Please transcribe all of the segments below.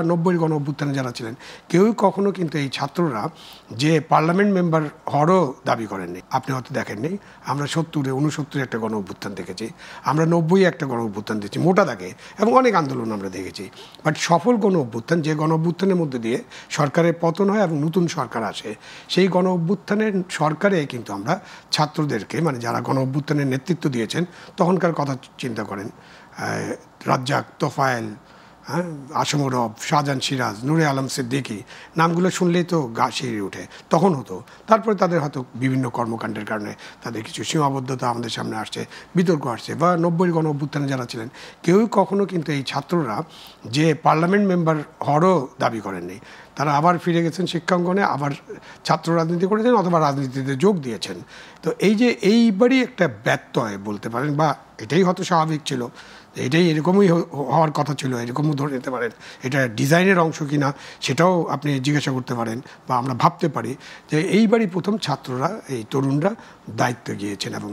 90 গণ অভ্যুত্থানে যারা ছিলেন কেউই কখনো কিন্তু এই ছাত্ররা যে পার্লামেন্ট মেম্বার হওয়ারও দাবি করেননি। আপনি হয়তো দেখেননি, আমরা 70-এ 69-এ একটা গণ অভ্যুত্থান দেখেছি, আমরা 90-এ একটা গণ অভ্যুত্থান দেখেছি মোটা দাগে, এবং অনেক আন্দোলন আমরা দেখেছি। বাট সফল গণ অভ্যুত্থান, যে গণ অভ্যুত্থানের মধ্যে দিয়ে সরকারের পতন হয় এবং নতুন সরকার আসে, সেই গণ অভ্যুত্থানের সরকারে কিন্তু আমরা ছাত্রদেরকে, মানে যারা গণ অভ্যুত্থানের নেতৃত্ব দিয়েছেন তখনকার কথা চিন্তা করেন, রাজ্জাক, তোফায়েল, আসমরব, শাহজাহান সিরাজ, নূরে আলম সিদ্দিকী, নামগুলো শুনলেই তো গা শিউরে ওঠে। তখন হতো। তারপরে তাদের হয়তো বিভিন্ন কর্মকাণ্ডের কারণে তাদের কিছু সীমাবদ্ধতা আমাদের সামনে আসছে, বিতর্ক আসছে। বা 90 গণ অভ্যুত্থানে যারা ছিলেন কেউই কখনো কিন্তু এই ছাত্ররা যে পার্লামেন্ট মেম্বার হওয়ারও দাবি করেননি। তারা আবার ফিরে গেছেন শিক্ষাঙ্গনে, আবার ছাত্র রাজনীতি করেছেন অথবা রাজনীতিতে যোগ দিয়েছেন। তো এই যে এইবারই একটা ব্যত্যয় বলতে পারেন, বা এটাই হয়তো স্বাভাবিক ছিল, এটাই এরকমই হওয়ার কথা ছিল, এরকমও ধরে নিতে পারেন। এটা ডিজাইনের অংশ কিনা সেটাও আপনি জিজ্ঞাসা করতে পারেন, বা আমরা ভাবতে পারি যে এইবারই প্রথম ছাত্ররা, এই তরুণরা দায়িত্বে গিয়েছেন, এবং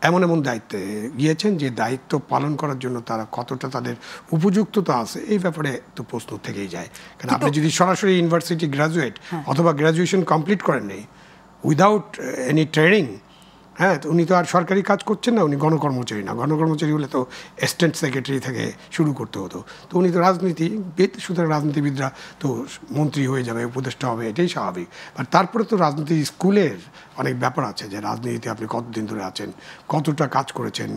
এমন এমন দায়িত্বে গিয়েছেন যে দায়িত্ব পালন করার জন্য তারা কতটা তাদের উপযুক্ততা আছে এই ব্যাপারে তো প্রশ্ন থেকেই যায়। কারণ আপনি যদি সরাসরি ইউনিভার্সিটি গ্র্যাজুয়েট অথবা গ্র্যাজুয়েশন কমপ্লিট করেন নেই, উইদাউট এনি ট্রেনিং, হ্যাঁ, তো উনি তো আর সরকারি কাজ করছেন না, উনি গণকর্মচারী না। গণকর্মচারী হলে তো অ্যাসিস্ট্যান্ট সেক্রেটারি থেকে শুরু করতে হতো। তো উনি তো রাজনীতিবিদ, সুতরাং রাজনীতিবিদরা তো মন্ত্রী হয়ে যাবে, উপদেষ্টা হবে, এটাই স্বাভাবিক। বাট তারপরে তো রাজনীতি স্কুলের অনেক ব্যাপার আছে, যে রাজনীতিতে আপনি কতদিন ধরে আছেন, কতটা কাজ করেছেন।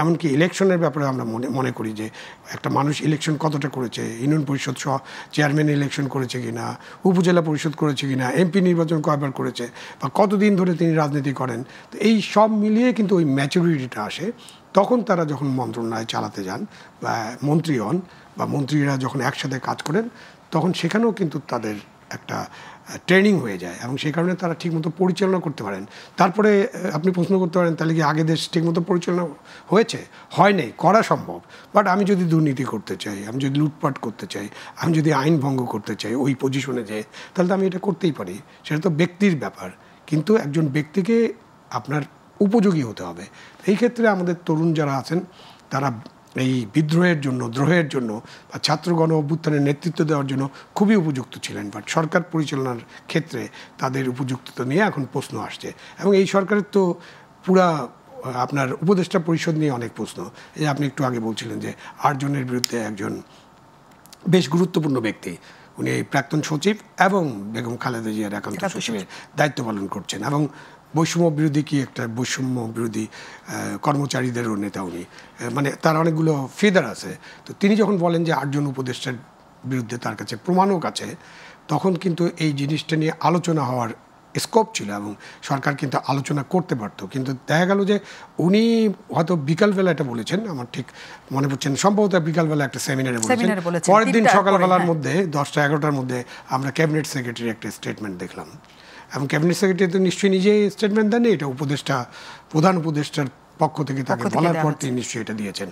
এমনকি ইলেকশনের ব্যাপারে আমরা মনে করি যে একটা মানুষ ইলেকশন কতটা করেছে, ইউনিয়ন পরিষদ সহ চেয়ারম্যান ইলেকশন করেছে কিনা, উপজেলা পরিষদ করেছে কিনা, এমপি নির্বাচন কয়বার করেছে, বা কতদিন ধরে তিনি রাজনীতি করেন। তো এই সব মিলিয়ে কিন্তু ওই ম্যাচুরিটিটা আসে তখন তারা যখন মন্ত্রণালয় চালাতে যান বা মন্ত্রী হন, বা মন্ত্রীরা যখন একসাথে কাজ করেন, তখন সেখানেও কিন্তু তাদের একটা ট্রেনিং হয়ে যায়, এবং সেই কারণে তারা ঠিকমতো পরিচালনা করতে পারেন। তারপরে আপনি প্রশ্ন করতে পারেন, তাহলে কি আগে দেশ ঠিকমতো পরিচালনা হয়েছে? হয় নাই, করা সম্ভব। বাট আমি যদি দুর্নীতি করতে চাই, আমি যদি লুটপাট করতে চাই, আমি যদি আইন ভঙ্গ করতে চাই ওই পজিশনে যেয়ে, তাহলে তো আমি এটা করতেই পারি। সেটা তো ব্যক্তির ব্যাপার, কিন্তু একজন ব্যক্তিকে আপনার উপযোগী হতে হবে। এই ক্ষেত্রে আমাদের তরুণ যারা আছেন তারা এই বিদ্রোহের জন্য, দ্রোহের জন্য বা ছাত্র গণ অভ্যুত্থানের নেতৃত্ব দেওয়ার জন্য খুবই উপযুক্ত ছিলেন। বাট সরকার পরিচালনার ক্ষেত্রে তাদের উপযুক্ততা নিয়ে এখন প্রশ্ন আসছে, এবং এই সরকারের তো পুরা আপনার উপদেষ্টা পরিষদ নিয়ে অনেক প্রশ্ন। এই আপনি একটু আগে বলছিলেন যে 8 জনের বিরুদ্ধে একজন বেশ গুরুত্বপূর্ণ ব্যক্তি, উনি প্রাক্তন সচিব এবং বেগম খালেদা জিয়ার একান্ত সচিবের দায়িত্ব পালন করছেন, এবং বৈষম্য বিরোধী কি একটা বৈষম্য বিরোধী কর্মচারীদেরও নেতা উনি, মানে তার অনেকগুলো ফেদার আছে। তো তিনি যখন বলেন যে 8 জন উপদেষ্টার বিরুদ্ধে তার কাছে প্রমাণও আছে, তখন কিন্তু এই জিনিসটা নিয়ে আলোচনা হওয়ার স্কোপ ছিল, এবং সরকার কিন্তু আলোচনা করতে পারতো। কিন্তু দেখা গেল যে উনি হয়তো বিকালবেলা এটা বলেছেন, আমার ঠিক মনে পড়ছে না, সম্ভবত বিকালবেলা একটা সেমিনারে বলেছেন। পরের দিন সকালবেলার মধ্যে 10টা-11টার মধ্যে আমরা ক্যাবিনেট সেক্রেটারি একটা স্টেটমেন্ট দেখলাম, এবং ক্যাবিনেট সেক্রেটারি তো নিশ্চয়ই নিজেই স্টেটমেন্ট দেননি, এটা উপদেষ্টা, প্রধান উপদেষ্টার পক্ষ থেকে তাকে বলার পর তিনি নিশ্চয়ই এটা দিয়েছেন।